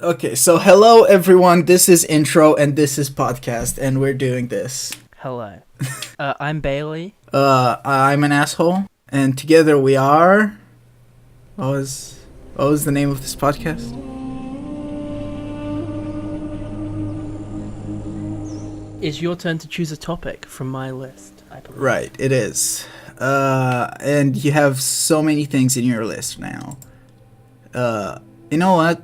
Okay, so hello everyone. This is intro and this is podcast, and we're doing this. Hello. I'm Bailey. I'm an asshole, and together we are. What was what was the name of this podcast? It's your turn to choose a topic from my list, I believe. Right, it is. And you have so many things in your list now. You know what?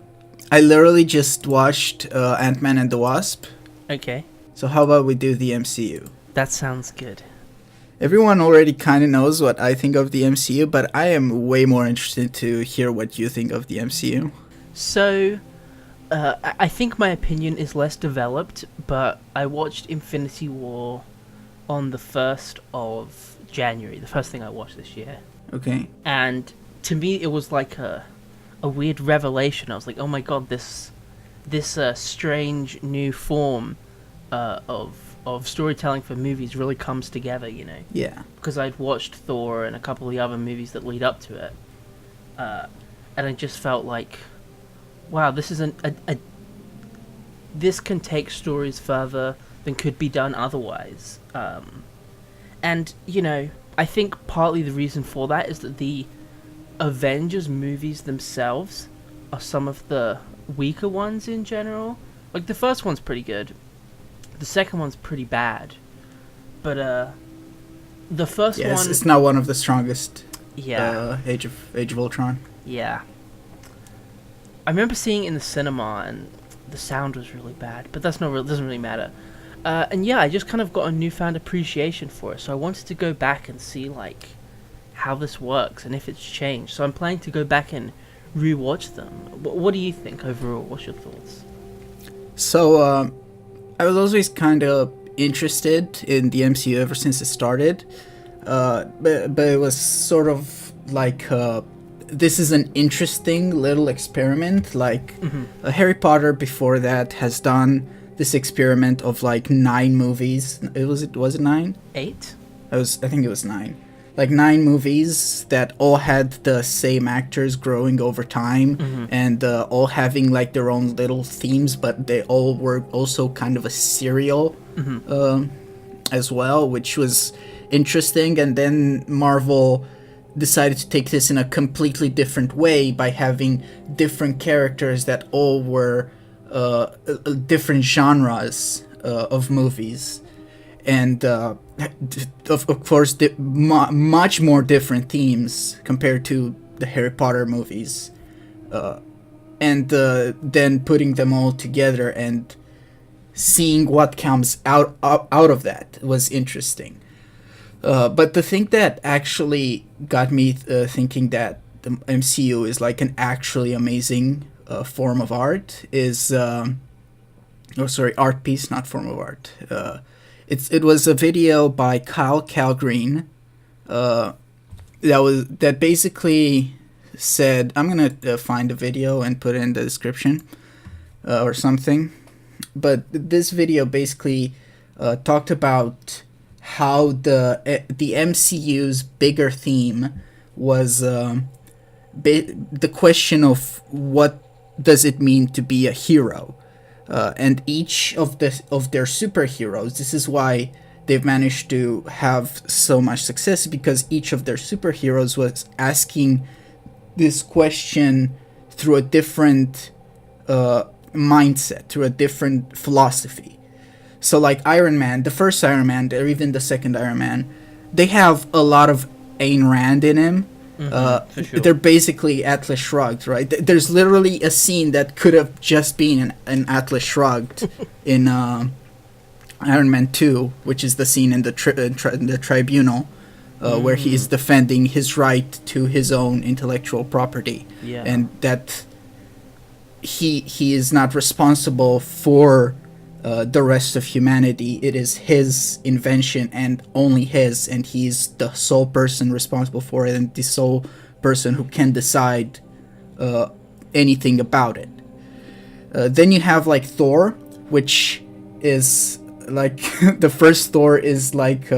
I literally just watched Ant-Man and the Wasp. Okay, So how about we do the MCU? that sounds good. Everyone already kind of knows what I think of the MCU, but I am way more interested to hear what you think of the MCU. So, I think my opinion is less developed, but I watched Infinity War on the 1st of January, the first thing I watched this year. Okay. And to me, it was like a weird revelation. I was like, oh my god, this strange new form of storytelling for movies really comes together, you know. Yeah. Because I'd watched Thor and a couple of the other movies that lead up to it, and I just felt like, wow, this is this can take stories further than could be done otherwise. And you know, I think partly the reason for that is that the Avengers movies themselves are some of the weaker ones in general. Like the first one's pretty good, the second one's pretty bad, but the first Yes, one, it's not one of the strongest. yeah, Age of Ultron. yeah. I remember seeing it in the cinema and the sound was really bad, but that's not real. Doesn't really matter. And yeah, I just kind of got a newfound appreciation for it, so I wanted to go back and see like how this works and if it's changed. So I'm planning to go back and rewatch them. What do you think overall? What's your thoughts? So, I was always kind of interested in the MCU ever since it started. But it was sort of like this is an interesting little experiment. Like Harry Potter before that has done this experiment of like 9 movies. Was it 9? 8? I think it was 9. Like 9 movies that all had the same actors growing over time and all having like their own little themes, but they all were also kind of a serial as well, which was interesting. And then Marvel decided to take this in a completely different way by having different characters that all were different genres of movies. And of course, much more different themes compared to the Harry Potter movies, and then putting them all together and seeing what comes out of that was interesting. But the thing that actually got me thinking that the MCU is like an actually amazing form of art is, art piece, not form of art. It was a video by Kyle Calgreen that basically said, I'm gonna find a video and put it in the description or something. But this video basically talked about how the MCU's bigger theme was the question of what does it mean to be a hero. And each of their superheroes, this is why they've managed to have so much success, because each of their superheroes was asking this question through a different mindset, through a different philosophy. So like Iron Man, the first Iron Man, or even the second Iron Man, they have a lot of Ayn Rand in him. For sure. They're basically Atlas Shrugged, right? There's literally a scene that could have just been an Atlas Shrugged in Iron Man 2, which is the scene in the tribunal where he is defending his right to his own intellectual property, Yeah. and that he is not responsible for the rest of humanity. It is his invention and only his, and he's the sole person responsible for it and the sole person who can decide anything about it. Then you have like Thor, which is like the first Thor is like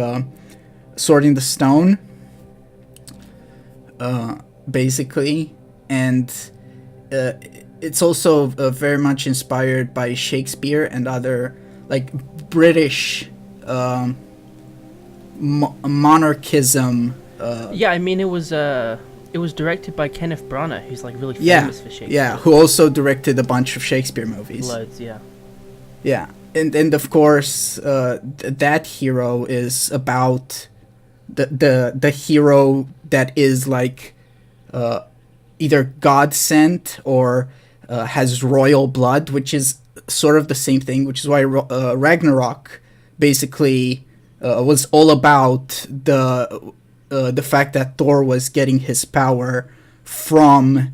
Sword in the Stone, basically, and it's also very much inspired by Shakespeare and other like British monarchism. Yeah, I mean, it was directed by Kenneth Branagh, who's like really famous for Shakespeare. Yeah, who also directed a bunch of Shakespeare movies. Loads, yeah. Yeah, and of course, that hero is about the hero that is like either God sent or has royal blood, which is sort of the same thing. Which is why Ragnarok basically was all about the fact that Thor was getting his power from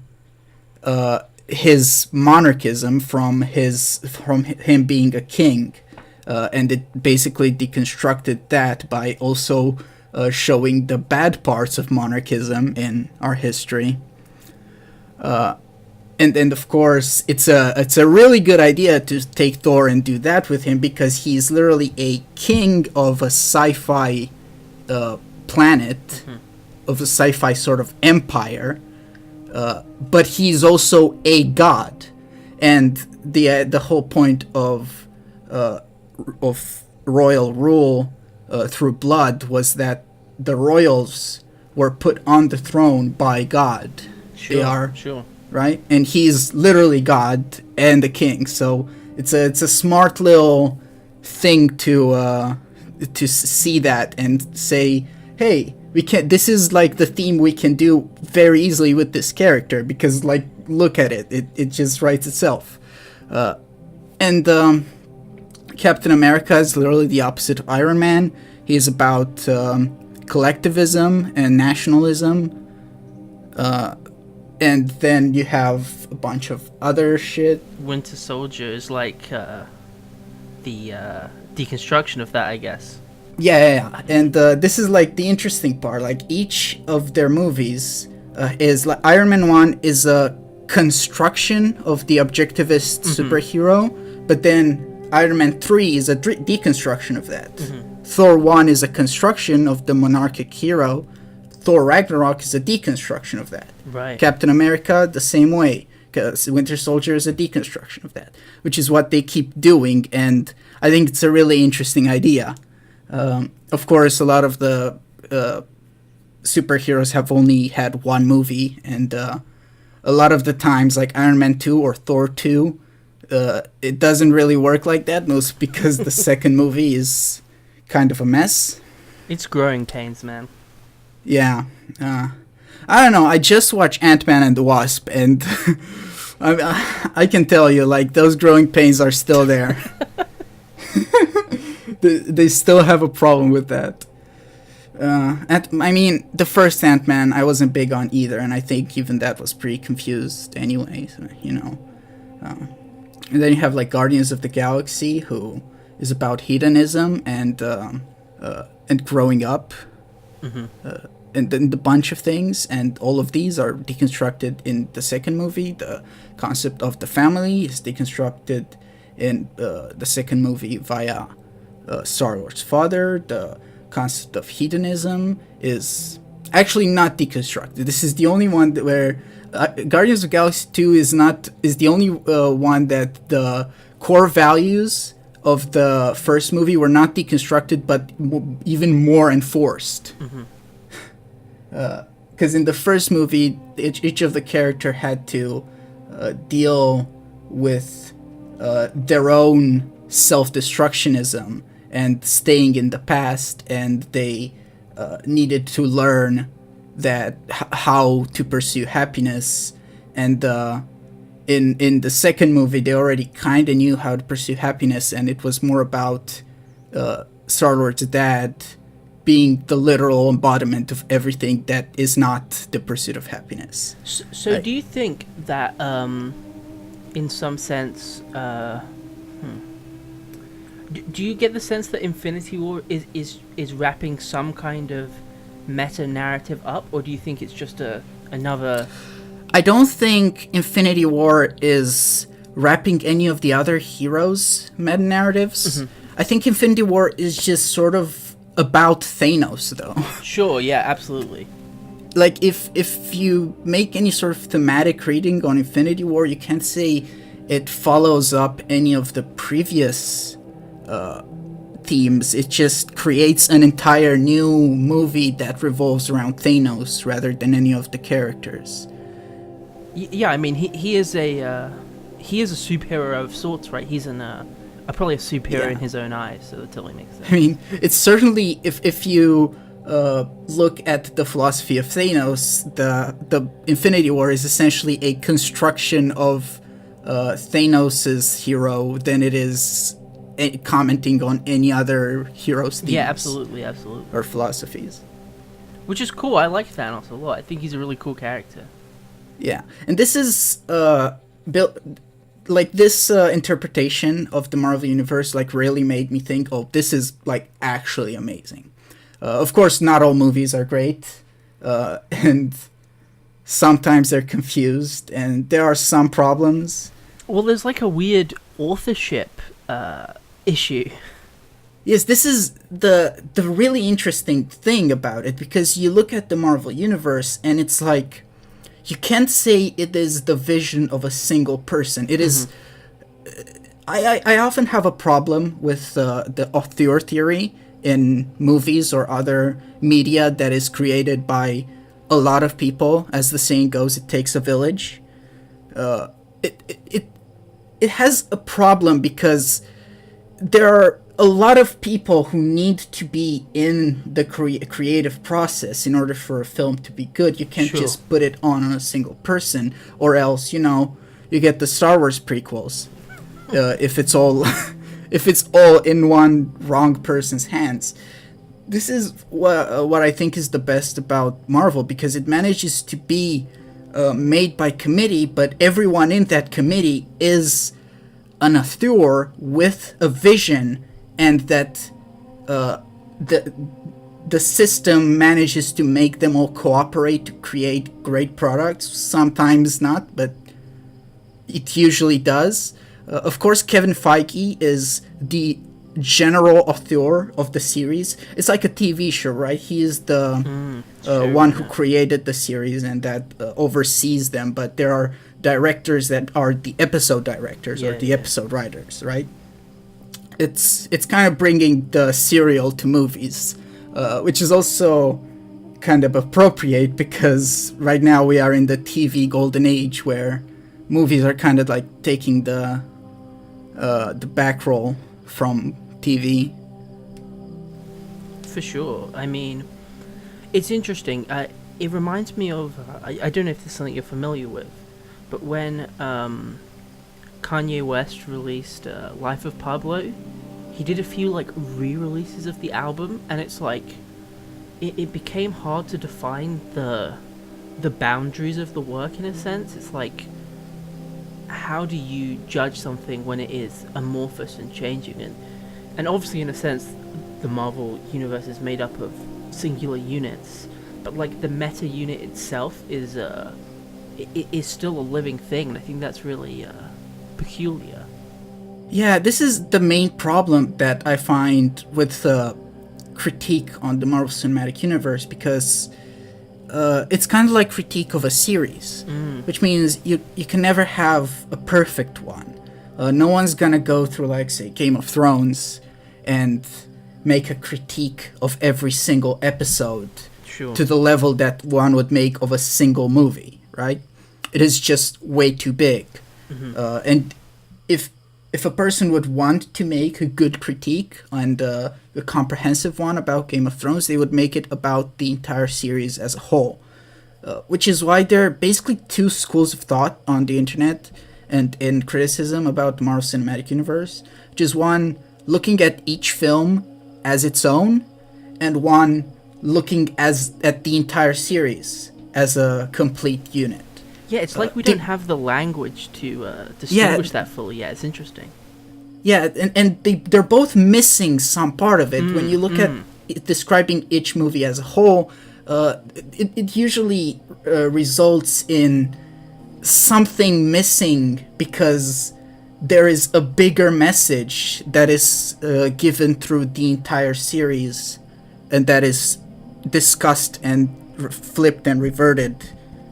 his monarchism, from him being a king, and it basically deconstructed that by also showing the bad parts of monarchism in our history. And of course, it's a really good idea to take Thor and do that with him, because he's literally a king of a sci-fi planet, of a sci-fi sort of empire, but he's also a god, and the whole point of royal rule through blood was that the royals were put on the throne by God. They are sure. Right, and he's literally God and the king, so it's a smart little thing to see that and say, hey, we can. This is like the theme we can do very easily with this character, because like look at it just writes itself. And Captain America is literally the opposite of Iron Man. He's about collectivism and nationalism. And then you have a bunch of other shit. Winter Soldier is like the deconstruction of that, I guess. Yeah. And this is like the interesting part. Like each of their movies is like Iron Man 1 is a construction of the objectivist superhero, but then Iron Man 3 is a deconstruction of that. Thor 1 is a construction of the monarchic hero. Thor Ragnarok is a deconstruction of that. Right. Captain America, the same way. Because Winter Soldier is a deconstruction of that. Which is what they keep doing, and I think it's a really interesting idea. Of course, a lot of the superheroes have only had one movie, and a lot of the times, like Iron Man 2 or Thor 2, it doesn't really work like that, mostly because the second movie is kind of a mess. It's growing pains, man. Yeah. I don't know. I just watched Ant-Man and the Wasp, and I can tell you, like, those growing pains are still there. They still have a problem with that. I mean, the first Ant-Man I wasn't big on either, and I think even that was pretty confused anyway, you know. And then you have, like, Guardians of the Galaxy, who is about hedonism and growing up. And then the bunch of things, and all of these are deconstructed in the second movie. The concept of the family is deconstructed in the second movie via Star-Lord's father. The concept of hedonism is actually not deconstructed. This is the only one where Guardians of the Galaxy 2 is the only one that the core values of the first movie were not deconstructed, but even more enforced. Because in the first movie, each of the character had to deal with their own self-destructionism and staying in the past, and they needed to learn that how to pursue happiness. And in the second movie, they already kind of knew how to pursue happiness, and it was more about Star-Lord's dad being the literal embodiment of everything that is not the pursuit of happiness. So do you think that, in some sense, do you get the sense that Infinity War is wrapping some kind of meta-narrative up, or do you think it's just another... I don't think Infinity War is wrapping any of the other heroes' meta-narratives. I think Infinity War is just sort of about Thanos, though. Sure, yeah, absolutely. like if you make any sort of thematic reading on Infinity War, you can't say it follows up any of the previous themes. It just creates an entire new movie that revolves around Thanos rather than any of the characters. Yeah, I mean, he is a superhero of sorts, right? He's probably a superhero in his own eyes, so that totally makes sense. I mean, it's certainly, if you look at the philosophy of Thanos, the Infinity War is essentially a construction of Thanos' hero than it is commenting on any other hero's themes. Yeah, absolutely. Or philosophies. Which is cool. I like Thanos a lot. I think he's a really cool character. Yeah, and this is built like this interpretation of the Marvel Universe like really made me think, oh, this is like actually amazing. Of course, not all movies are great, and sometimes they're confused, and there are some problems. Well, there's like a weird authorship issue. Yes, this is the really interesting thing about it, because you look at the Marvel Universe, and it's like, you can't say it is the vision of a single person. It is... I often have a problem with the author theory in movies or other media that is created by a lot of people. As the saying goes, it takes a village. It has a problem because there are a lot of people who need to be in the creative process in order for a film to be good. You can't just put it on a single person, or else, you get the Star Wars prequels. If it's all in one wrong person's hands. This is what I think is the best about Marvel, because it manages to be made by committee, but everyone in that committee is an author with a vision, and that the system manages to make them all cooperate to create great products. Sometimes not, but it usually does. Of course, Kevin Feige is the general author of the series. It's like a TV show, right? He is the one who created the series and that oversees them, but there are directors that are the episode directors or the episode writers, right? It's kind of bringing the serial to movies, which is also kind of appropriate, because right now we are in the TV golden age where movies are kind of like taking the back role from TV. For sure. I mean, it's interesting. It reminds me of... I don't know if this is something you're familiar with, but when Kanye West released Life of Pablo, he did a few like re-releases of the album, and it's like it became hard to define the boundaries of the work in a sense. It's like, how do you judge something when it is amorphous and changing? And obviously, in a sense, the Marvel universe is made up of singular units, but like the meta unit itself is still a living thing, and I think that's really peculiar. Yeah, this is the main problem that I find with critique on the Marvel Cinematic Universe, because it's kind of like critique of a series, which means you can never have a perfect one. No one's gonna go through, like, say, Game of Thrones and make a critique of every single episode to the level that one would make of a single movie, right? It is just way too big. And if a person would want to make a good critique and a comprehensive one about Game of Thrones, they would make it about the entire series as a whole. Which is why there are basically two schools of thought on the internet and in criticism about the Marvel Cinematic Universe. Which is one looking at each film as its own, and one looking at the entire series as a complete unit. Yeah, it's like we don't have the language to distinguish that fully. Yeah, it's interesting. Yeah, and they're both missing some part of it. When you look at describing each movie as a whole, it usually results in something missing, because there is a bigger message that is given through the entire series, and that is discussed and flipped and reverted,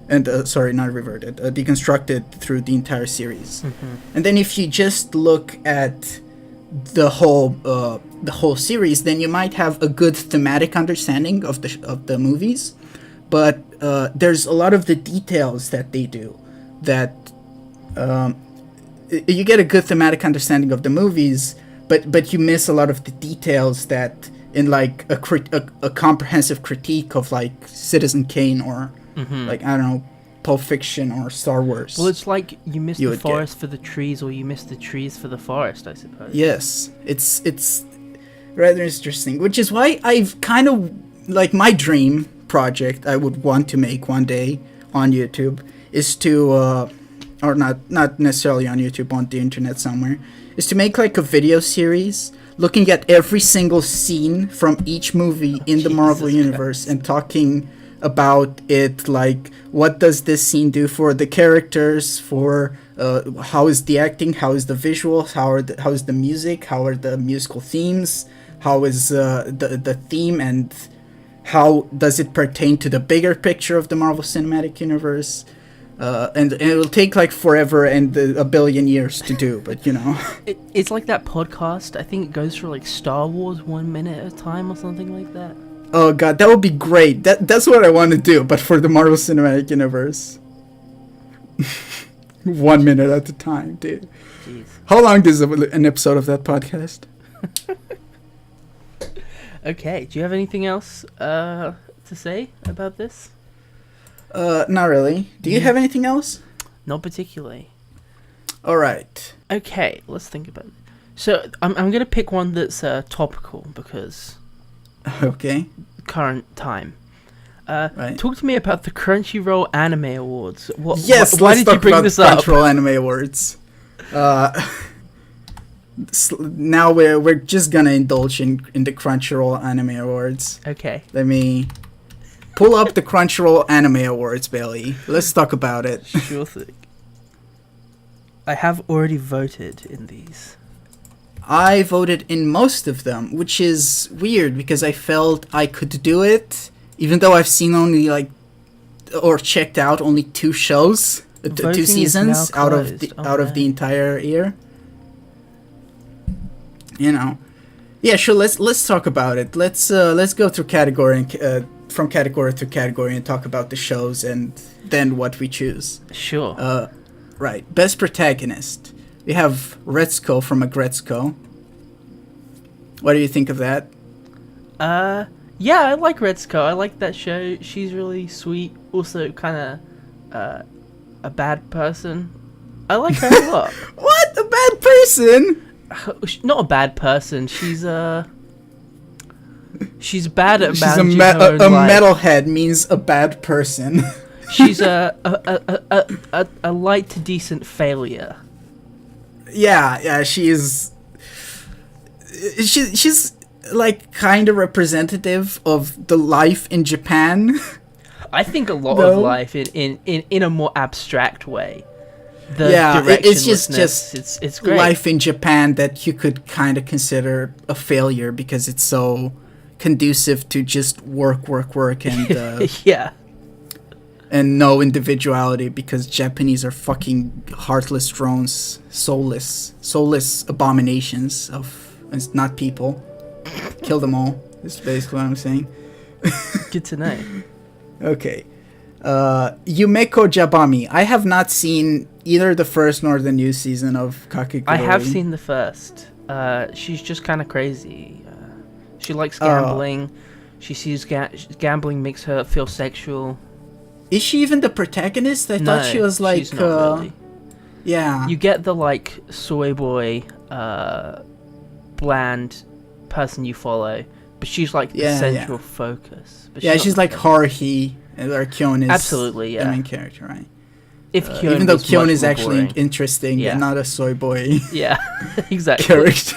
and sorry, not reverted, deconstructed through the entire series. And then if you just look at the whole series, then you might have a good thematic understanding of the movies, but there's a lot of the details that they do that you get a good thematic understanding of the movies, but you miss a lot of the details that in like a comprehensive critique of like Citizen Kane or like, I don't know, Pulp Fiction or Star Wars. Well, it's like you miss the forest for the trees, or you miss the trees for the forest, I suppose. Yes, it's rather interesting, which is why I've kind of, like, my dream project I would want to make one day on YouTube is to, or not necessarily on YouTube, on the internet somewhere, is to make like a video series looking at every single scene from each movie in the Marvel Universe and talking about it, like, what does this scene do for the characters, for how is the acting, how is the visuals, how is the music, how are the musical themes, how is the theme, and how does it pertain to the bigger picture of the Marvel Cinematic Universe. And it will take like forever and a billion years to do, but you know. It's like that podcast, I think it goes for like Star Wars 1 minute at a time or something like that. Oh god, that would be great. That's what I want to do, but for the Marvel Cinematic Universe. 1 minute at a time, dude. Jeez. How long is an episode of that podcast? Okay, do you have anything else to say about this? Not really. Do you have anything else? Not particularly. Alright. Okay, let's think about it. So, I'm going to pick one that's topical, because... Okay. Current time. Right. Talk to me about the Crunchyroll Anime Awards. Why did you bring this up? Crunchyroll Anime Awards. Now we're just gonna indulge in the Crunchyroll Anime Awards. Okay. Let me pull up the Crunchyroll Anime Awards, Bailey. Let's talk about it. Sure thing. I have already voted in these. I voted in most of them, which is weird because I felt I could do it, even though I've seen only or checked out only 2 shows, 2 seasons out of the entire year. You know, yeah, sure. Let's talk about it. Let's go through category from category to category and talk about the shows and then what we choose. Sure. Right. Best protagonist. We have Retsuko from Agretsuko. What do you think of that? Yeah, I like Retsuko. I like that show. She's really sweet. Also, kind of a bad person. I like her a lot. What? A bad person? Not a bad person. She's bad at She's managing her own life. metalhead means a bad person. She's a light to decent failure. Yeah, she's like kind of representative of the life in Japan. I think a lot of life in a more abstract way. It's just it's great. Life in Japan that you could kind of consider a failure because it's so conducive to just work and yeah. And no individuality because Japanese are fucking heartless drones, soulless abominations of, it's not people. Kill them all. Is basically what I'm saying. Good to know. Okay. Yumeko Jabami. I have not seen either the first nor the new season of Kakegurui. I have seen the first. She's just kind of crazy. She likes gambling. She sees gambling makes her feel sexual. Is she even the protagonist? I thought she was like... she's not really. Yeah. You get the, like, soy boy, bland person you follow, but she's, like, the central focus. But she's like Haruhi, or Kyon is absolutely, the main character, right? If Kyon even though Kyon is actually boring. interesting and not a soy boy yeah, exactly. character.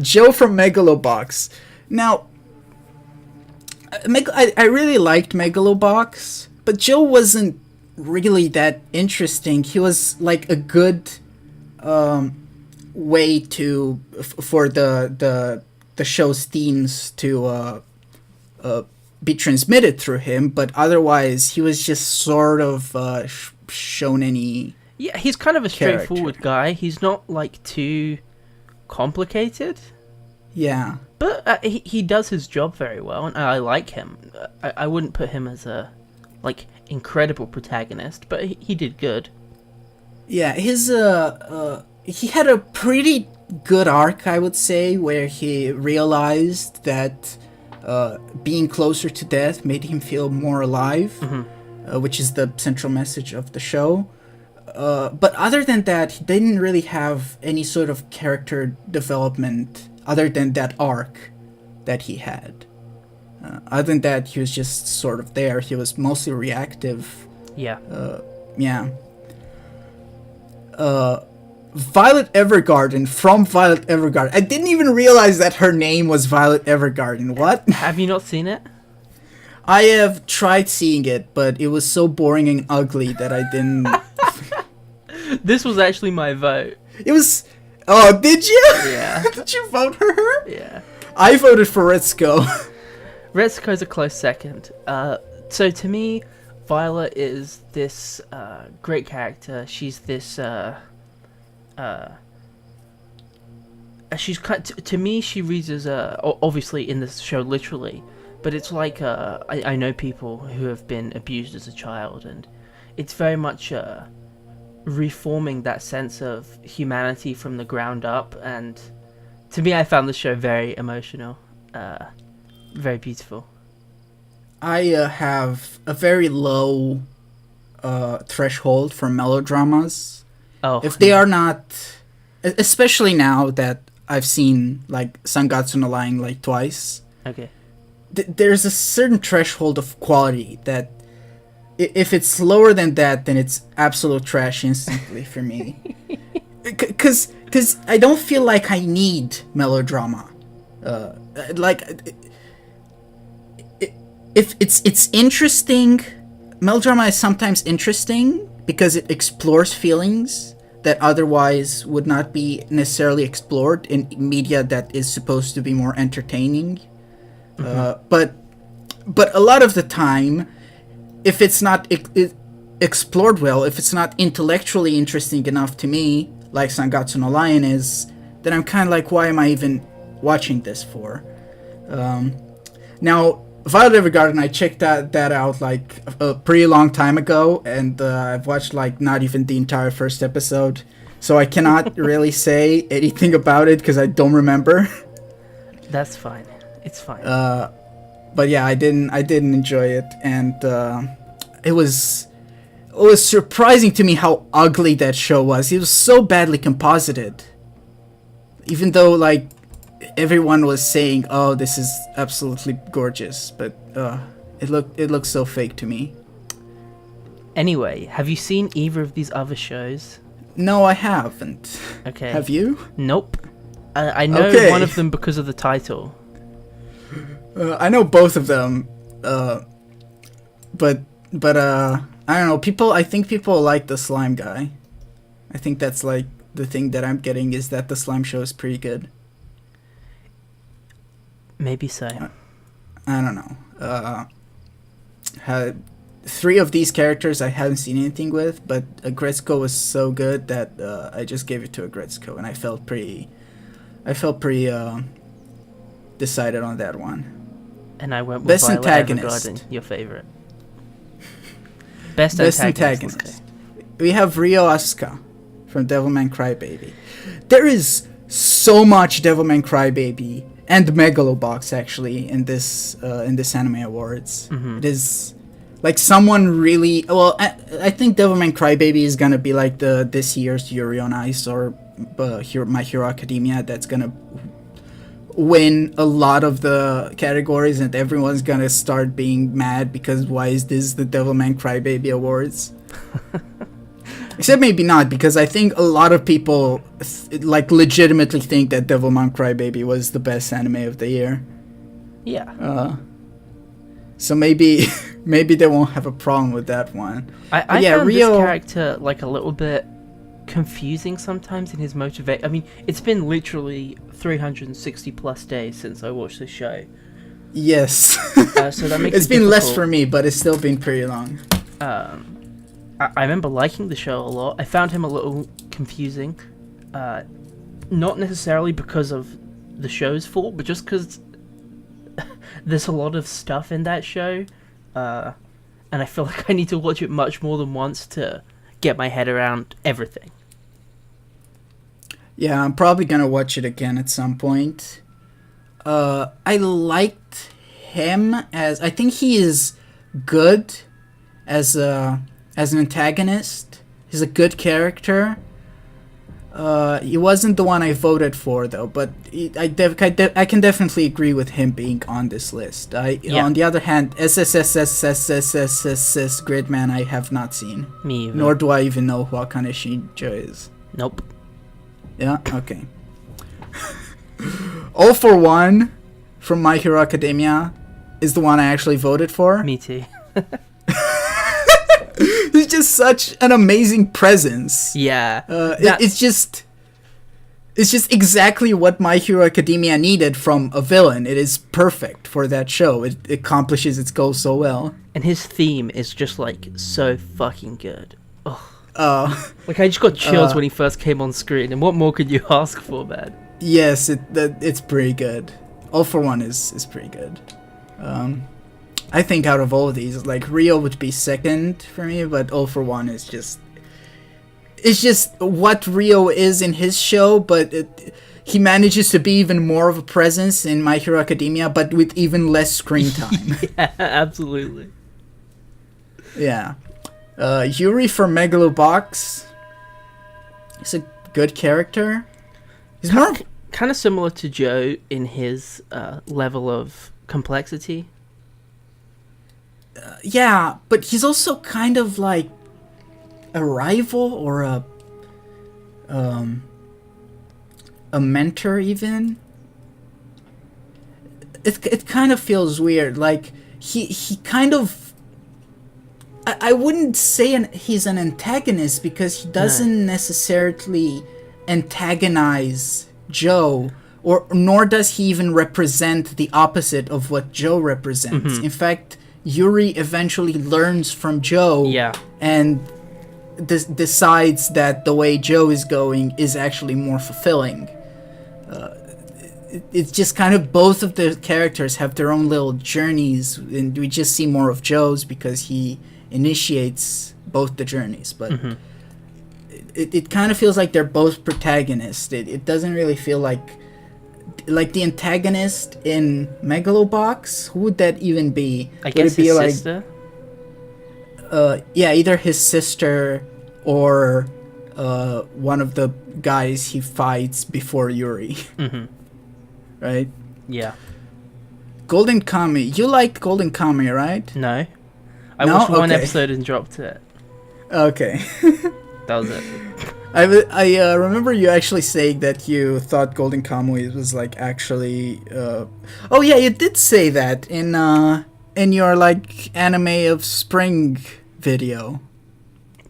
Joe from Megalobox. Now... I really liked Megalobox, but Joe wasn't really that interesting. He was like a good way for the show's themes to be transmitted through him, but otherwise he was just sort of shown any Yeah, he's kind of a character. straightforward guy. He's not like too complicated. Yeah. But he does his job very well, and I like him. I wouldn't put him as a like incredible protagonist, but he did good. Yeah, his he had a pretty good arc, I would say, where he realized that being closer to death made him feel more alive, which is the central message of the show. But other than that, he didn't really have any sort of character development other than that arc that he had. Other than that, he was just sort of there. He was mostly reactive. Yeah. Yeah. Violet Evergarden from Violet Evergarden. I didn't even realize that her name was Violet Evergarden. What? Have you not seen it? I have tried seeing it, but it was so boring and ugly that I didn't. This was actually my vote. It was. Oh, did you? Yeah. Did you vote for her? Yeah. I voted for Ritsuko. Retsuko's a close second. So to me, Violet is this great character. She's this. She's to me. She reads as obviously in this show literally, but it's like I know people who have been abused as a child, and it's very much reforming that sense of humanity from the ground up. And to me, I found the show very emotional, very beautiful. I have a very low threshold for melodramas. Oh, If they are not, especially now that I've seen like Sangatsu no Line like twice, okay. There's a certain threshold of quality that if it's lower than that, then it's absolute trash instantly for me. Because I don't feel like I need melodrama. If it's interesting, melodrama is sometimes interesting because it explores feelings that otherwise would not be necessarily explored in media that is supposed to be more entertaining. But a lot of the time, if it's not explored well, if it's not intellectually interesting enough to me, like Sangatsu no Lion is, then I'm kind of like, why am I even watching this for? Now, Violet Evergarden, I checked that out like a pretty long time ago, and I've watched like not even the entire first episode, so I cannot really say anything about it because I don't remember. That's fine. It's fine. But yeah, I didn't enjoy it, and it was surprising to me how ugly that show was. It was so badly composited, even though like everyone was saying, "Oh, this is absolutely gorgeous," but it looked so fake to me. Anyway, have you seen either of these other shows? No, I haven't. Okay. Have you? Nope. I know Okay. one of them because of the title. I know both of them, but I don't know. I think people like the slime guy. I think that's like the thing that I'm getting is that the slime show is pretty good. Maybe so. I don't know. Three of these characters I haven't seen anything with, but Agretzko was so good that I just gave it to Agretzko, and I felt pretty decided on that one. And I went with Best Violet antagonist. Evergarden, your favorite. Best antagonist. Okay. We have Ryo Asuka from Devilman Crybaby. There is so much Devilman Crybaby and Megalobox actually in this Anime Awards. Mm-hmm. It is like someone really well. I think Devilman Crybaby is gonna be like this year's Yuri on Ice or My Hero Academia. That's gonna win a lot of the categories, and everyone's gonna start being mad because why is this the Devilman Crybaby Awards? Except maybe not, because I think a lot of people like legitimately think that Devilman Crybaby was the best anime of the year. Yeah. So maybe they won't have a problem with that one. I found this character like a little bit confusing sometimes in his motivation. I mean, it's been literally 360 plus days since I watched the show. Yes. So that makes it's it been less difficult. for me, but it's still been pretty long. I remember liking the show a lot. I found him a little confusing. Not necessarily because of the show's fault, but just because there's a lot of stuff in that show. And I feel like I need to watch it much more than once to get my head around everything. Yeah, I'm probably gonna watch it again at some point. I liked him as... I think he is good as an antagonist. He's a good character. He wasn't the one I voted for, though, but I can definitely agree with him being on this list. On the other hand, SSSSSSSSS Gridman I have not seen. Me either. Nor do I even know who Akane Shinjo is. Nope. Yeah? Okay. All for One from My Hero Academia is the one I actually voted for. Me too. He's just such an amazing presence. Yeah. It's just exactly what My Hero Academia needed from a villain. It is perfect for that show. It accomplishes its goal so well. And his theme is just like so fucking good. Ugh. Like I just got chills when he first came on screen, and what more could you ask for, man? Yes, it's pretty good. All for One is pretty good. I think out of all of these, like Rio would be second for me, but All for One is just... It's just what Rio is in his show, but he manages to be even more of a presence in My Hero Academia, but with even less screen time. Yeah, absolutely. Yeah. Yuri from Megalobox. He's a good character. He's more... Kind of similar to Joe in his level of complexity. Yeah, but he's also kind of like a rival or a mentor even. It kind of feels weird. Like he kind of... I wouldn't say he's an antagonist because he doesn't necessarily antagonize Joe, nor does he even represent the opposite of what Joe represents. Mm-hmm. In fact, Yuri eventually learns from Joe and decides that the way Joe is going is actually more fulfilling. It's just kind of both of the characters have their own little journeys, and we just see more of Joe's because he initiates both the journeys. But it kind of feels like they're both protagonists. It doesn't really feel like the antagonist in Megalobox. Who would that even be? I guess his sister? Yeah, either his sister or one of the guys he fights before Yuri. Mm-hmm. Right? Yeah. Golden Kami. You liked Golden Kami, right? No. I watched one episode and dropped it. Okay. That was it. I remember you actually saying that you thought Golden Kamuy was like actually... Oh yeah, you did say that in your like anime of spring video.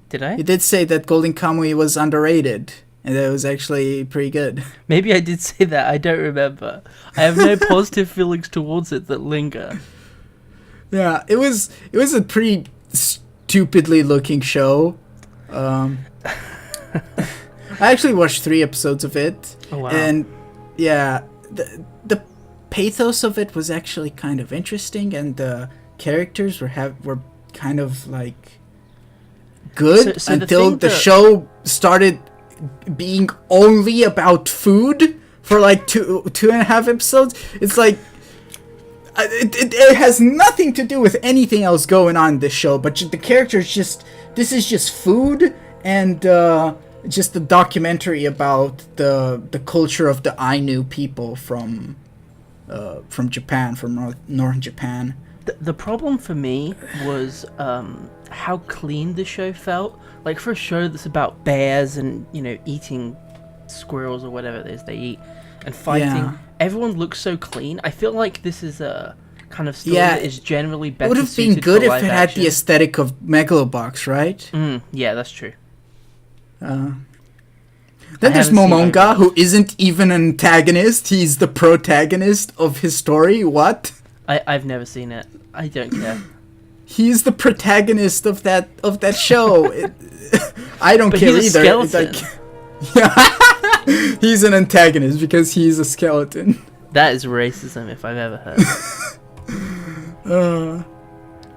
Did I? You did say that Golden Kamuy was underrated, and that it was actually pretty good. Maybe I did say that, I don't remember. I have no positive feelings towards it that linger. Yeah, it was a pretty stupidly looking show. I actually watched 3 episodes of it. Oh, wow. And yeah, the pathos of it was actually kind of interesting, and the characters were kind of like good so until the show started being only about food for like two and a half episodes. It's like it has nothing to do with anything else going on in this show, but the characters this is just food and just a documentary about the culture of the Ainu people from Japan, from northern Japan. The problem for me was how clean the show felt. Like, for a show that's about bears and, eating squirrels or whatever it is they eat and fighting, everyone looks so clean. I feel like this is a kind of story that is generally better. It would have been good if it had the aesthetic of Megalobox, right? Yeah, that's true. Then there's Momonga, who isn't even an antagonist. He's the protagonist of his story. What? I've never seen it. I don't care. He's the protagonist of that show. I don't But care he's a either. skeleton. Yeah. He's an antagonist because he's a skeleton. That is racism if I've ever heard.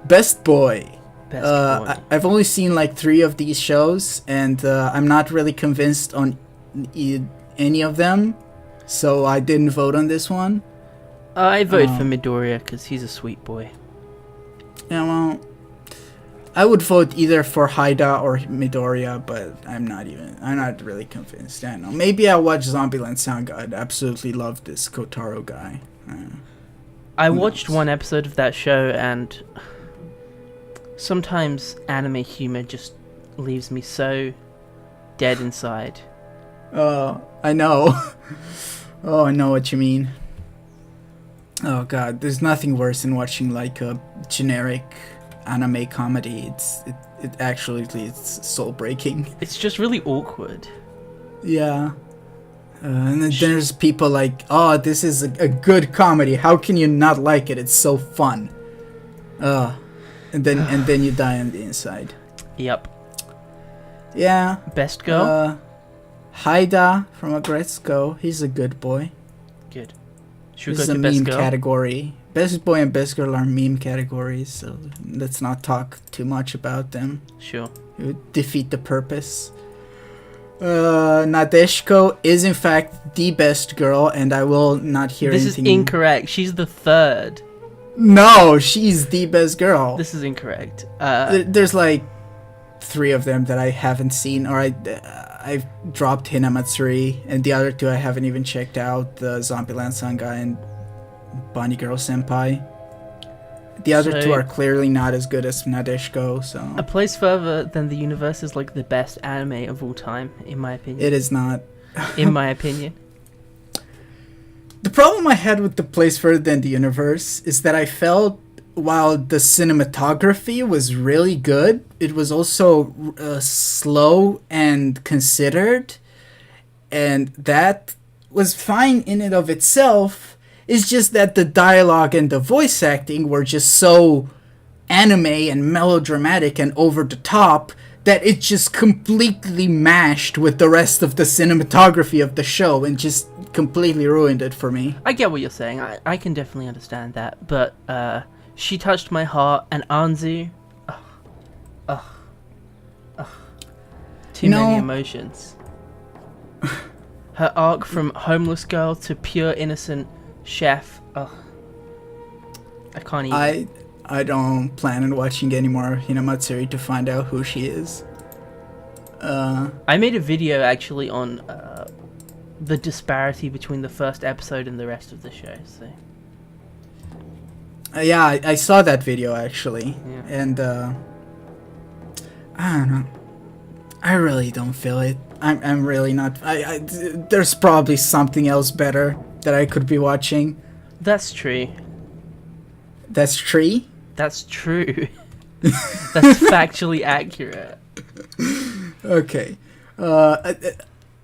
Best Boy. Best boy. I've only seen like 3 of these shows, and I'm not really convinced on any of them, so I didn't vote on this one. I voted for Midoriya because he's a sweet boy. Yeah, well, I would vote either for Haida or Midoriya, but I'm not really convinced. I don't know. Maybe I'll watch Zombieland Saga. I'd absolutely love this Kotaro guy. I watched one episode of that show, and sometimes anime humor just leaves me so dead inside. I know. Oh, I know what you mean. Oh god, there's nothing worse than watching like a generic anime comedy. It actually it's soul breaking. It's just really awkward. Yeah. And then there's people like, oh, this is a good comedy. How can you not like it? It's so fun. And then you die on the inside. Yep. Yeah. Best girl? Haida from Agretsuko. He's a good boy. Good. Should we This go is to a best meme girl? category. Best boy and best girl are meme categories, so let's not talk too much about them. Sure. It would defeat the purpose. Nadeshiko is in fact the best girl, and I will not hear This anything. is incorrect. She's the third. No, she's the best girl. This is incorrect. There's like 3 of them that I haven't seen, or I've dropped Hinamatsuri, and the other 2 I haven't even checked out, the Zombieland Sanga and Bunny Girl Senpai. The other 2 are clearly not as good as Nadeshiko, so... A Place Further Than the Universe is like the best anime of all time, in my opinion. It is not. In my opinion. The problem I had with The Place Further Than the Universe is that I felt while the cinematography was really good, it was also slow and considered, and that was fine in and of itself. It's just that the dialogue and the voice acting were just so anime and melodramatic and over the top that it just completely mashed with the rest of the cinematography of the show and just completely ruined it for me. I get what you're saying. I can definitely understand that. But She Touched My Heart and Anzu. Too many emotions. Her arc from homeless girl to pure innocent chef. I can't even. I don't plan on watching any more Hinamatsuri to find out who she is. I made a video actually on the disparity between the first episode and the rest of the show. So. Yeah, I saw that video actually, Yeah. and I don't know. I really don't feel it. I'm really not. There's probably something else better that I could be watching. That's true. That's tree? That's true. That's factually accurate. Okay.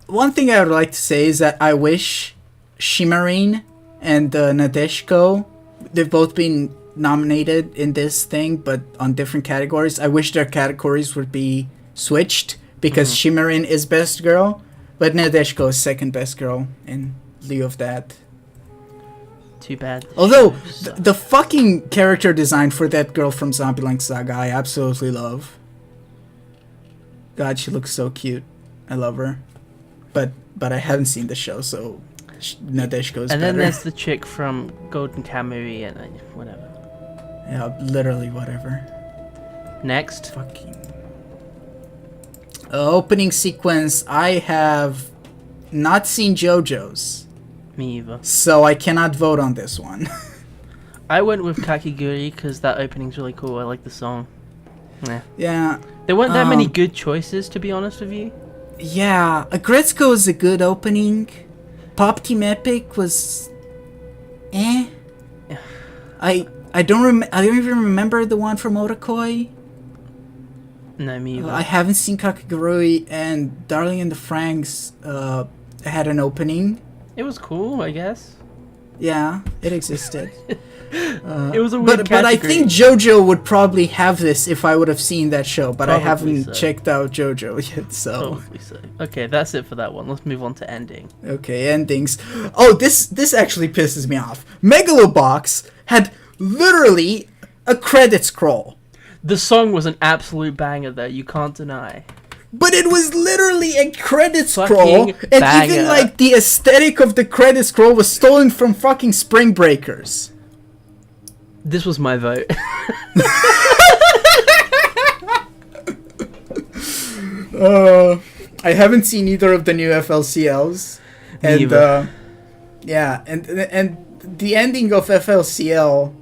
One thing I would like to say is that I wish Shimarine and Nadeshiko, they've both been nominated in this thing, but on different categories. I wish their categories would be switched, because Shimarine is best girl, but Nadeshiko is second best girl in lieu of that. Too bad. Although, the fucking character design for that girl from Zombieland Saga, I absolutely love. God, she looks so cute. I love her. But I haven't seen the show, so Nadeshiko is better. And then there's the chick from Golden Kamuy and whatever. Yeah, literally whatever. Next. Fucking... opening sequence, I have not seen JoJo's. Me either. So I cannot vote on this one. I went with Kakiguri because that opening's really cool. I like the song. Yeah. Yeah. There weren't that many good choices, to be honest with you. Yeah, Agretsuko is a good opening. Pop Team Epic was... eh. I don't even remember the one from Otakoi. No, me either. I haven't seen Kakigurui, and Darling in the Franxx had an opening. It was cool, I guess. Yeah, it existed. It was a weird but I category. think JoJo would probably have this if I would have seen that show, but I Probably haven't so. checked out JoJo yet, so... Probably so. Okay, that's it for that one. Let's move on to ending. Okay, endings. Oh, this actually pisses me off. Megalobox had literally a credit scroll. The song was an absolute banger, though. You can't deny. But it was literally a credit Fucking scroll, and banger. even like the aesthetic of the credit scroll was stolen from fucking Spring Breakers. This was my vote. I haven't seen either of the new FLCLs, and Neither. yeah, and the ending of FLCL,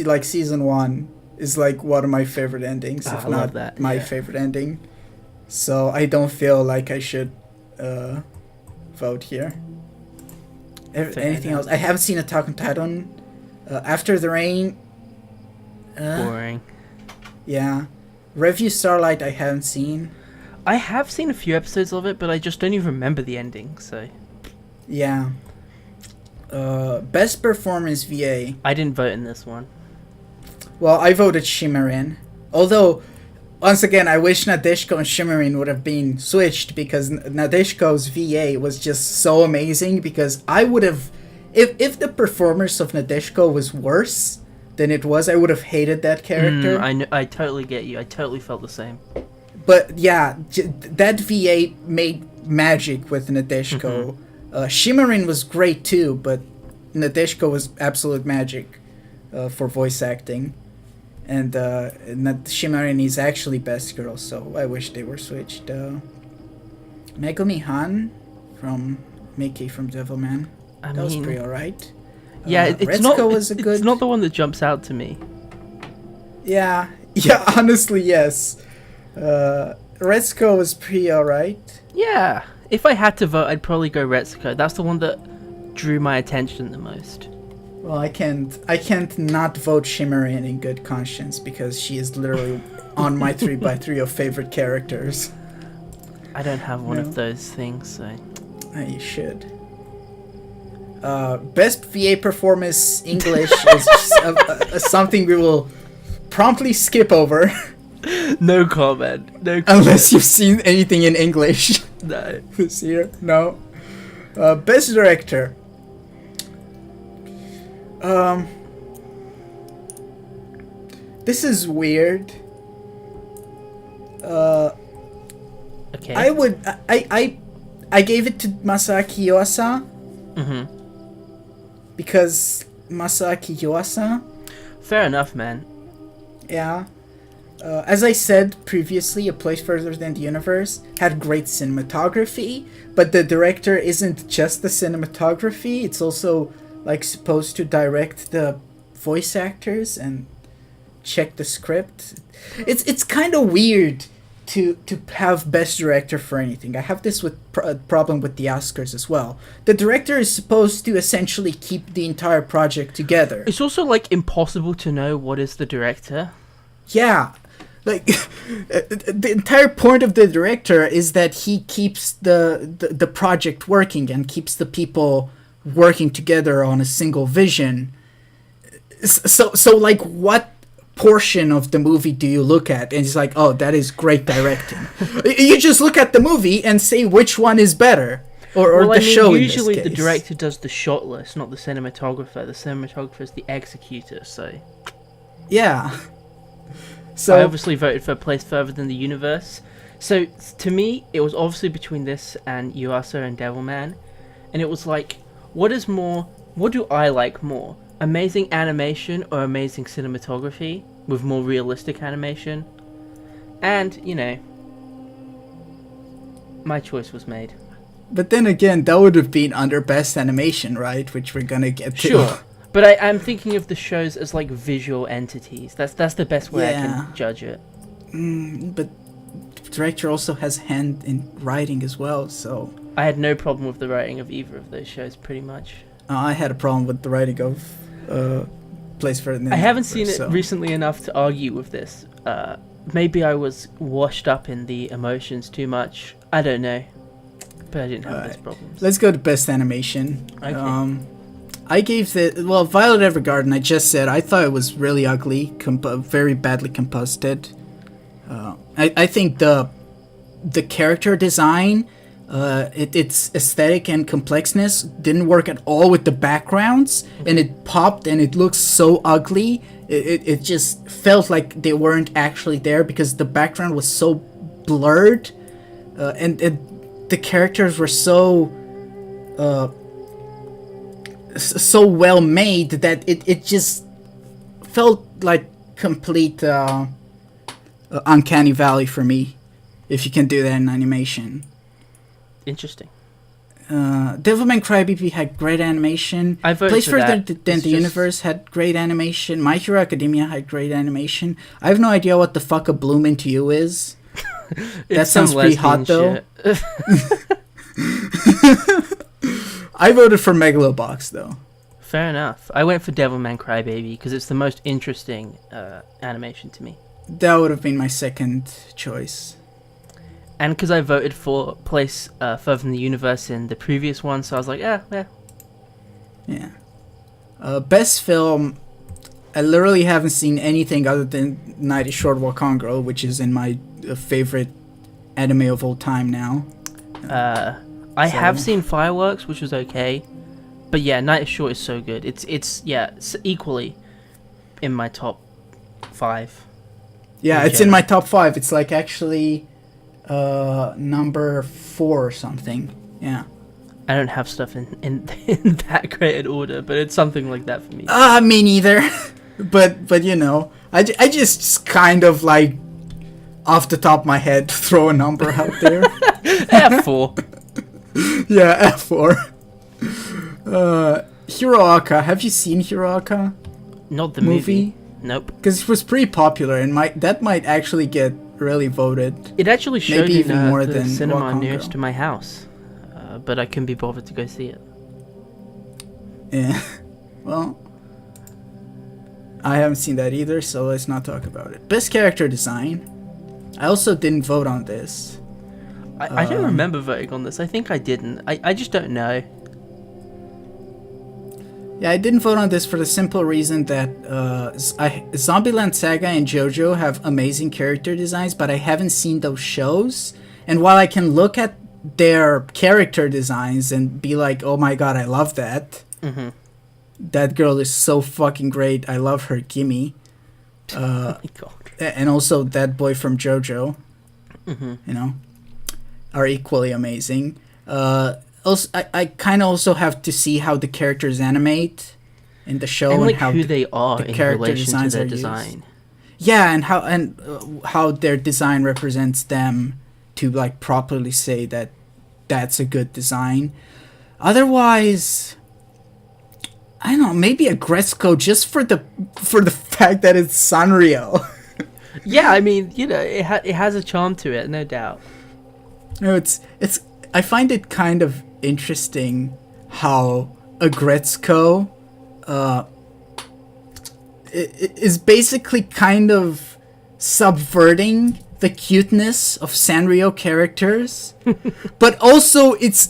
like season 1, is like one of my favorite endings, if I not love that, my yeah. favorite ending. So I don't feel like I should vote here. Anything else? I haven't seen Attack on Titan. After the Rain. Boring. Yeah. Review Starlight I haven't seen. I have seen a few episodes of it, but I just don't even remember the ending, so... Yeah. Best Performance VA. I didn't vote in this one. Well, I voted Shimmerin. Although, once again, I wish Nadeshiko and Shimmerin would have been switched, because Nadeshiko's VA was just so amazing, because I would have... If the performance of Nadeshiko was worse than it was, I would have hated that character. I totally get you. I totally felt the same. But yeah, that VA made magic with Nadeshiko. Shimmerin was great too, but Nadeshiko was absolute magic for voice acting. And Shimmerin is actually best girl, so I wish they were switched. Megumi Han from Mickey from Devilman. That was pretty alright. Yeah, it's Retsuko was a good... It's not the one that jumps out to me. Yeah, honestly, yes. Retsuko was pretty alright. Yeah, if I had to vote, I'd probably go Retsuko. That's the one that drew my attention the most. Well, I can't not vote Shimmerin in good conscience, because she is literally on my 3x3 of favorite characters. I don't have one of those things, so... You should. Best VA performance English is something we will promptly skip over. No comment. No comment. Unless you've seen anything in English No. this year. No. Best director. This is weird. Okay. I gave it to Masaaki Yuasa. Because Masaaki Yuasa. Fair enough, man. Yeah. As I said previously, A Place Further Than the Universe had great cinematography, but the director isn't just the cinematography, it's also like supposed to direct the voice actors and check the script. It's kind of weird to have best director for anything. I have this with problem with the Oscars as well. The director is supposed to essentially keep the entire project together. It's also like impossible to know what is the director. Yeah. Like, the entire point of the director is that he keeps the project working and keeps the people working together on a single vision. So like, what portion of the movie do you look at and it's like, oh, that is great directing? You just look at the movie and say which one is better, or the show. Usually in this the case. director does the shot list, not the cinematographer. The cinematographer is the executor. So yeah. So I obviously voted for A Place Further Than the Universe. So to me, it was obviously between this and Yuasa and Devilman, and it was like, what do I like more? Amazing animation or amazing cinematography with more realistic animation? And, you know, my choice was made. But then again, that would have been under best animation, right? Which we're gonna get to. Sure. But I'm thinking of the shows as like visual entities. That's the best way I can judge it. But the director also has hand in writing as well, so... I had no problem with the writing of either of those shows, pretty much. I had a problem with the writing of Place Further Than the I haven't seen Universe, it recently enough to argue with this. Maybe I was washed up in the emotions too much. I don't know. But I didn't have those problems. Let's go to best animation. Okay. I gave the Violet Evergarden. I just said I thought it was really ugly, very badly composited. I think the character design, its aesthetic and complexness didn't work at all with the backgrounds, and it popped and it looks so ugly. It just felt like they weren't actually there because the background was so blurred, and the characters were so well made that it just felt like complete uncanny valley for me, if you can do that in animation. Interesting. Devilman Crybaby had great animation. I voted Place for Further that. Than the Universe had great animation. My Hero Academia had great animation. I have no idea what the fuck a Bloom Into You is. That sounds pretty hot, though. I voted for Megalobox, though. Fair enough. I went for Devilman Crybaby because it's the most interesting animation to me. That would have been my second choice. And because I voted for Place Further Than the Universe in the previous one, so I was like, yeah. Best film, I literally haven't seen anything other than Night is Short Walk On Girl, which is in my favorite anime of all time now. I have seen Fireworks, which was okay. But yeah, Night is Short is so good. It's equally in my top 5. Yeah, it's in my top 5. It's like actually number 4 or something. Yeah. I don't have stuff in that great an order, but it's something like that for me. Me neither. but you know, I just kind of like off the top of my head throw a number out there. F4. Yeah, F4. Hiroaka. Have you seen Hiroaka? Not the movie. Nope. Because it was pretty popular, and that might actually get really voted. It actually showed maybe even more the than cinema nearest to my house, but I couldn't be bothered to go see it. Yeah. Well, I haven't seen that either, so let's not talk about it. Best character design. I also didn't vote on this. I don't remember voting on this. I think I didn't. I just don't know. Yeah, I didn't vote on this for the simple reason that Zombieland Saga and JoJo have amazing character designs, but I haven't seen those shows. And while I can look at their character designs and be like, oh my god, I love that. Mm-hmm. That girl is so fucking great. I love her. Gimme. Oh my god. And also that boy from JoJo. Mm-hmm. You know, are equally amazing. Also, I kind of also have to see how the characters animate in the show, and like how who they are the in character relation designs to their are design. used. Yeah, and how their design represents them to like properly say that that's a good design. Otherwise, I don't know, maybe a Gretzko just for the fact that it's Sanrio. Yeah, I mean, you know, it has a charm to it, no doubt. No, it's. I find it kind of interesting how a Gretzko is basically kind of subverting the cuteness of Sanrio characters, but also it's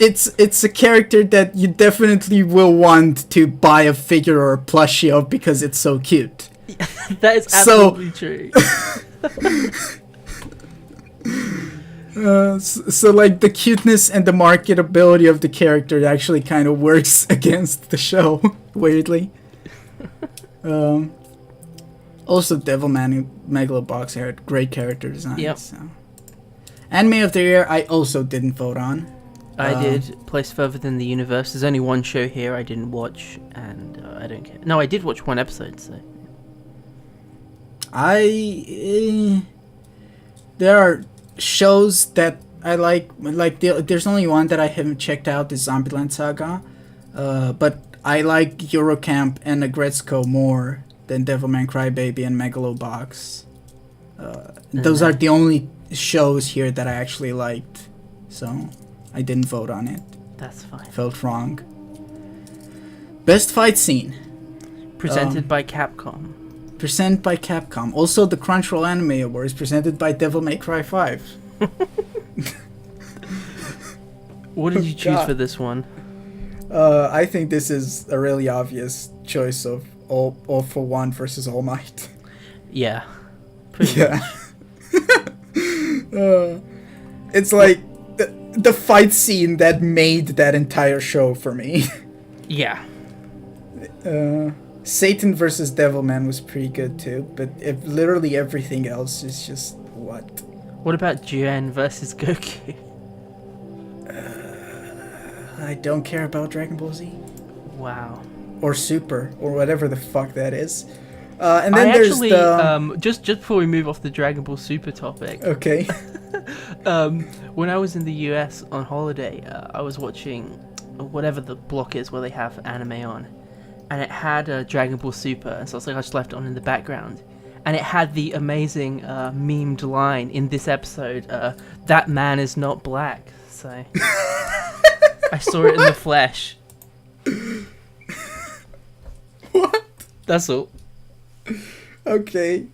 a character that you definitely will want to buy a figure or a plushie of because it's so cute. That is absolutely true. So like the cuteness and the marketability of the character actually kind of works against the show, weirdly. Also, Devilman Megalobox had great character design. Yep. So. Anime of the Year, I also didn't vote on. I did Place Further Than the Universe. There's only one show here I didn't watch, and I don't care. No, I did watch one episode, so... there are shows that I like there's only one that I haven't checked out, is Zombieland Saga, but I like Eurocamp and Agretzko more than Devilman Crybaby and Megalobox. Those are the only shows here that I actually liked, so I didn't vote on it. That's fine. Felt wrong. Best fight scene. Presented by Capcom. Presented by Capcom. Also, the Crunchyroll Anime Awards presented by Devil May Cry 5. What did you choose for this one? I think this is a really obvious choice of All for One versus All Might. Yeah. Pretty Yeah. much. It's like the fight scene that made that entire show for me. Yeah. Satan versus Devilman was pretty good too, but literally everything else is just what? What about Jiren versus Goku? I don't care about Dragon Ball Z. Wow. Or Super, or whatever the fuck that is. And then I there's actually, the... just before we move off the Dragon Ball Super topic, Okay. when I was in the US on holiday, I was watching whatever the block is where they have anime on, and it had Dragon Ball Super, and so I was like, I just left it on in the background, and it had the amazing memed line in this episode, "That man is not black." So I saw it in the flesh. What? That's all. Okay.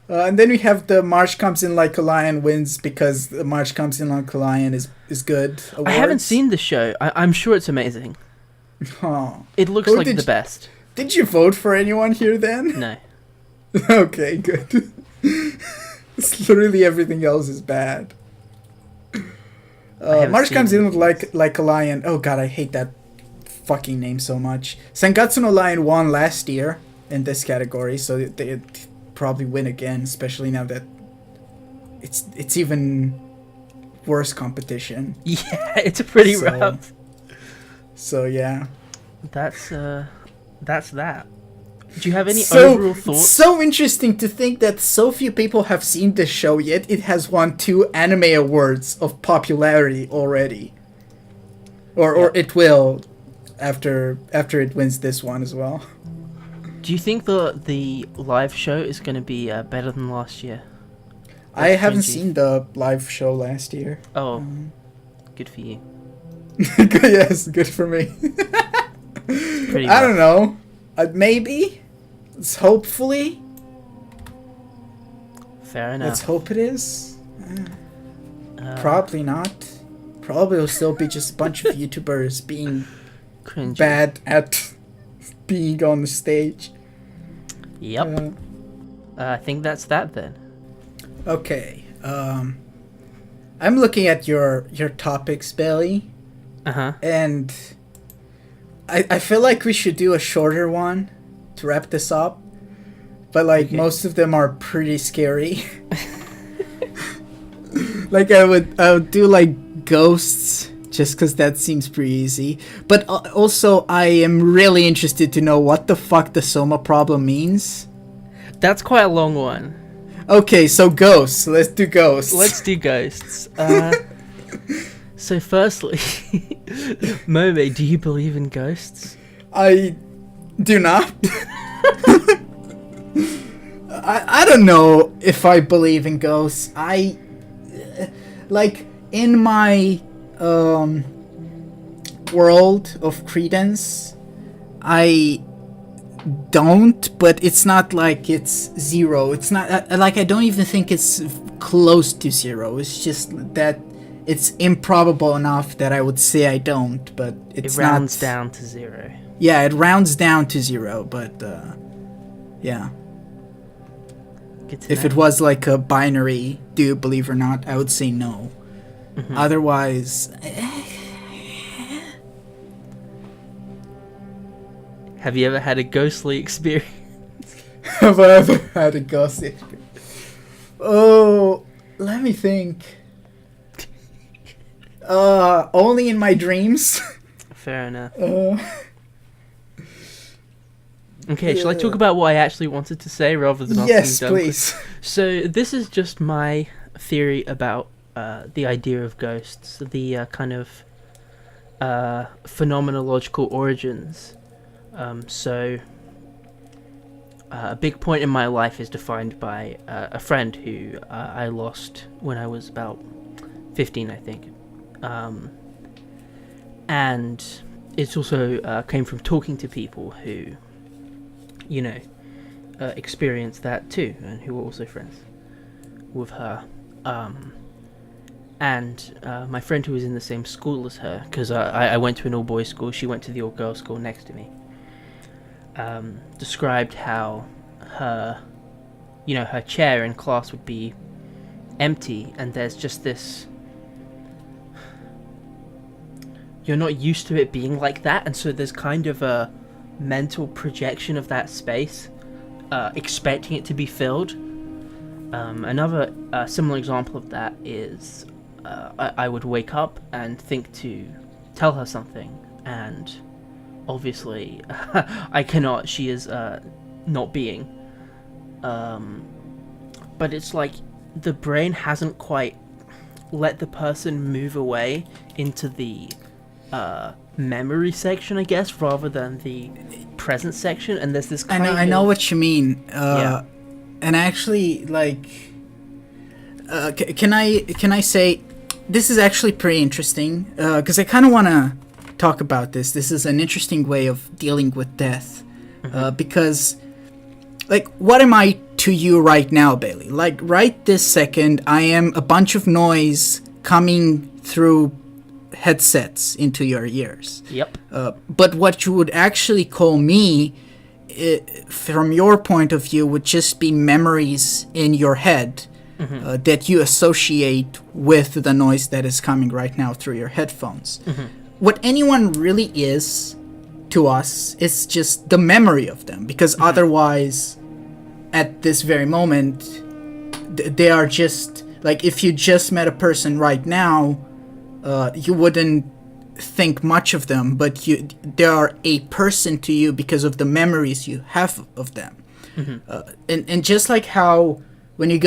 And then we have the March Comes In Like a Lion wins because the March Comes In Like a Lion is good. Awards. I haven't seen the show. I'm sure it's amazing. Oh. It looks like the best. Did you vote for anyone here then? No. Okay, good. It's literally everything else is bad. March Comes In like a Lion. Oh god, I hate that fucking name so much. Sangatsu no Lion won last year in this category, so they probably win again, especially now that it's even worse competition. Yeah, it's a pretty rough. So yeah. That's that. Do you have any overall thoughts? So interesting to think that so few people have seen this show, yet it has won 2 anime awards of popularity already. Or it will after it wins this one as well. Do you think the live show is going to be better than last year? I haven't seen the live show last year. Oh, good for you. Yes, good for me. Pretty I don't know. Maybe. Hopefully. Fair enough. Let's hope it is. Probably not. Probably will still be just a bunch of YouTubers being cringy. Bad at being on the stage. Yep. I think that's that then. Okay. I'm looking at your topics, Bailey. Uh-huh. And I feel like we should do a shorter one to wrap this up. But like most of them are pretty scary. Like I would do like ghosts just because that seems pretty easy. But also I am really interested to know what the fuck the Soma problem means. That's quite a long one. Okay, so ghosts. Let's do ghosts. Let's do ghosts. So firstly, Mome, do you believe in ghosts? I do not. I don't know if I believe in ghosts. I like in my world of credence, I don't, but it's not like it's zero. It's not like I don't even think it's close to zero. It's just that it's improbable enough that I would say I don't, but it rounds down to zero. Yeah, it rounds down to zero, but yeah. If it was like a binary, do you believe or not, I would say no. Mm-hmm. Otherwise... Have you ever had a ghostly experience? Have I ever had a ghostly experience? Oh, let me think. Only in my dreams. Fair enough. Okay, shall I talk about what I actually wanted to say rather than yes, please. So this is just my theory about the idea of ghosts, the kind of phenomenological origins. So a big point in my life is defined by a friend who I lost when I was about 15, I think. And it's also came from talking to people who, you know, experienced that too, and who were also friends with her. And my friend who was in the same school as her, because I went to an all-boys school, she went to the all-girls school next to me, described how her chair in class would be empty, and there's just this... You're not used to it being like that, and so there's kind of a mental projection of that space, expecting it to be filled. Another similar example of that is I would wake up and think to tell her something, and obviously I cannot. She is not being. But it's like the brain hasn't quite let the person move away into the memory section, I guess, rather than the present section, and there's this kind I know what you mean. Yeah. And actually, like, can I say, this is actually pretty interesting, because I kind of want to talk about this. This is an interesting way of dealing with death, because, like, what am I to you right now, Bailey? Like, right this second, I am a bunch of noise coming through headsets into your ears. Yep. But what you would actually call me, from your point of view, would just be memories in your head that you associate with the noise that is coming right now through your headphones. What anyone really is to us is just the memory of them, because otherwise, at this very moment, they are just, like, if you just met a person right now, you wouldn't think much of them, but they are a person to you because of the memories you have of them. And just like how we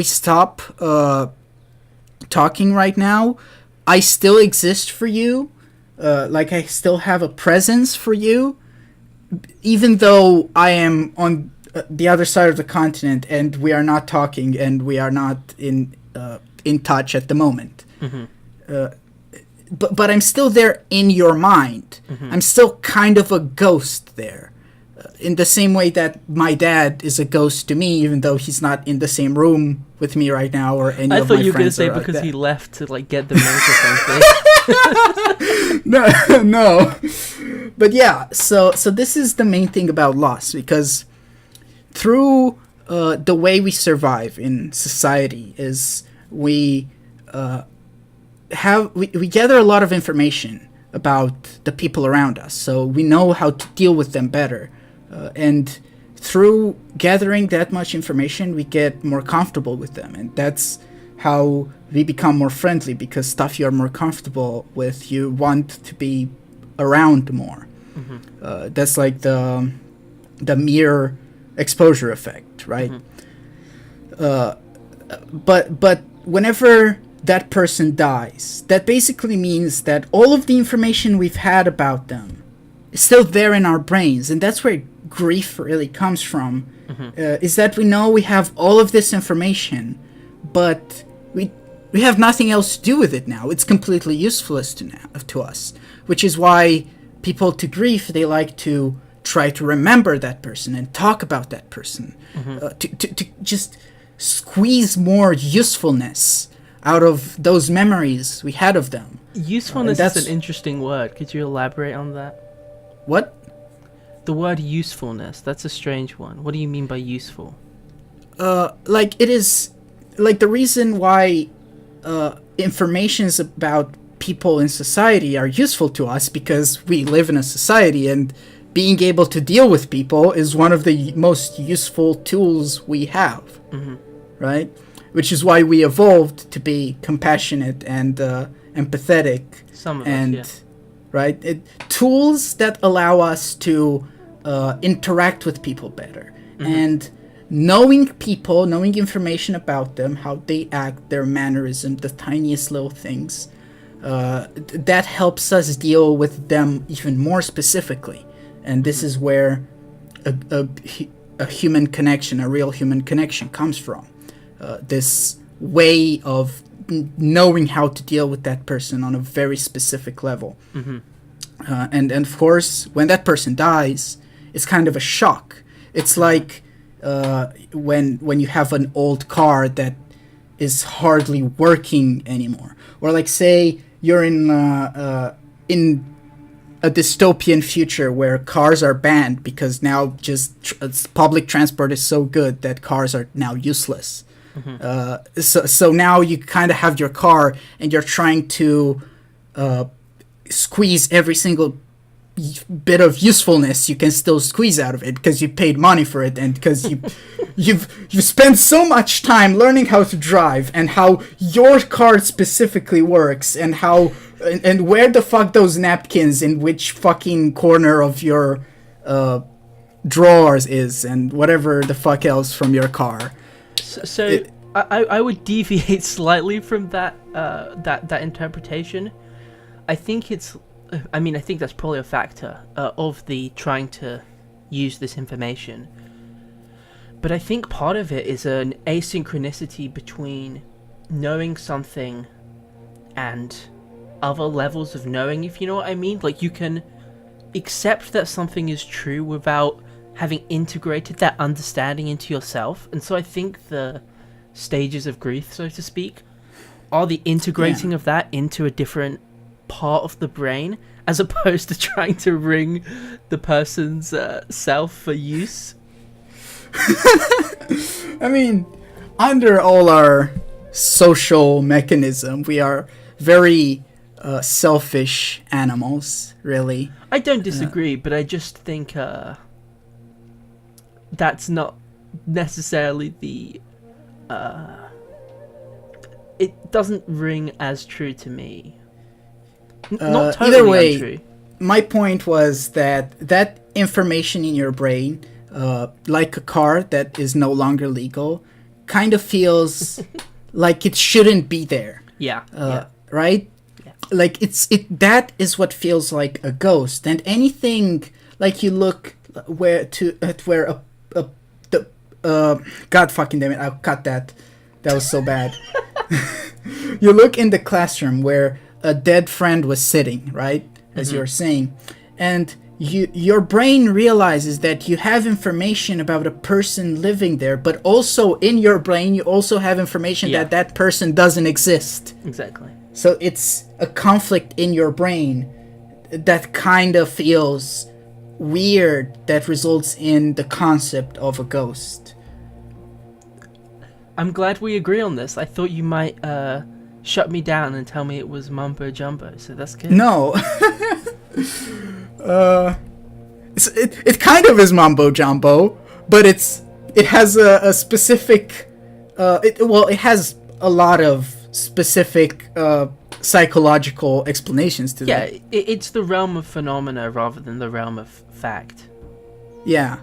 stop talking right now, I still exist for you, like I still have a presence for you, even though I am on the other side of the continent and we are not talking and we are not in touch at the moment. But I'm still there in your mind. I'm still kind of a ghost there. In the same way that my dad is a ghost to me, even though he's not in the same room with me right now or any of my friends. I thought you were going to say because he left to, like, get the milk or something. No. But yeah, so this is the main thing about loss, because through the way we survive in society is we gather a lot of information about the people around us, so we know how to deal with them better. And through gathering that much information, we get more comfortable with them, and that's how we become more friendly, because stuff you're more comfortable with, you want to be around more. That's like the mere exposure effect, right? But whenever that person dies, that basically means that all of the information we've had about them is still there in our brains, and that's where grief really comes from. Is that we know we have all of this information, but we have nothing else to do with it now. It's completely useless to us, which is why people to grief, they like to try to remember that person and talk about that person, to just squeeze more usefulness out of those memories we had of them. Usefulness is an interesting word. Could you elaborate on that? What? The word usefulness, that's a strange one. What do you mean by useful? Like, it is, like, the reason why informations about people in society are useful to us, because we live in a society, and being able to deal with people is one of the most useful tools we have, right? Which is why we evolved to be compassionate and empathetic. Some of us, yeah. Right? Tools that allow us to interact with people better. And knowing people, knowing information about them, how they act, their mannerism, the tiniest little things, that helps us deal with them even more specifically. And this is where a human connection, a real human connection, comes from. This way of knowing how to deal with that person on a very specific level. And of course, when that person dies, it's kind of a shock. It's like when you have an old car that is hardly working anymore. Or like say you're in a dystopian future where cars are banned because now public transport is so good that cars are now useless. So now you kind of have your car and you're trying to squeeze every single bit of usefulness you can still squeeze out of it because you paid money for it, and because you've spent so much time learning how to drive and how your car specifically works and how and where the fuck those napkins in which fucking corner of your drawers is and whatever the fuck else from your car. I would deviate slightly from that interpretation. I think that's probably a factor of the trying to use this information. But I think part of it is an asynchronicity between knowing something and other levels of knowing, if you know what I mean. Like, you can accept that something is true without having integrated that understanding into yourself. And so I think the stages of grief, so to speak, are the integrating of that into a different part of the brain, as opposed to trying to ring the person's self for use. I mean, under all our social mechanism, we are very selfish animals, really. I don't disagree, but I just think that's not necessarily the... it doesn't ring as true to me. Not totally either way, untrue. My point was that information in your brain, like a car that is no longer legal, kind of feels like it shouldn't be there. Yeah. Right? Yeah. Like that is what feels like a ghost. And anything like you look where God fucking damn it, I'll cut that. That was so bad. You look in the classroom where a dead friend was sitting, right? As you were saying. And your brain realizes that you have information about a person living there, but also in your brain you also have information that person doesn't exist. Exactly. So it's a conflict in your brain that kind of feels weird, that results in the concept of a ghost. I'm glad we agree on this. I thought you might shut me down and tell me it was mumbo jumbo, so that's good. No. It kind of is mumbo jumbo, but it has a specific it has a lot of specific psychological explanations to that. Yeah, it's the realm of phenomena rather than the realm of fact. Yeah.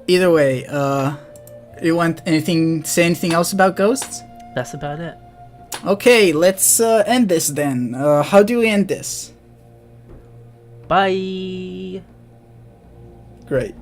Either way, you want say anything else about ghosts? That's about it. Okay, let's end this then. How do we end this? Bye. Great.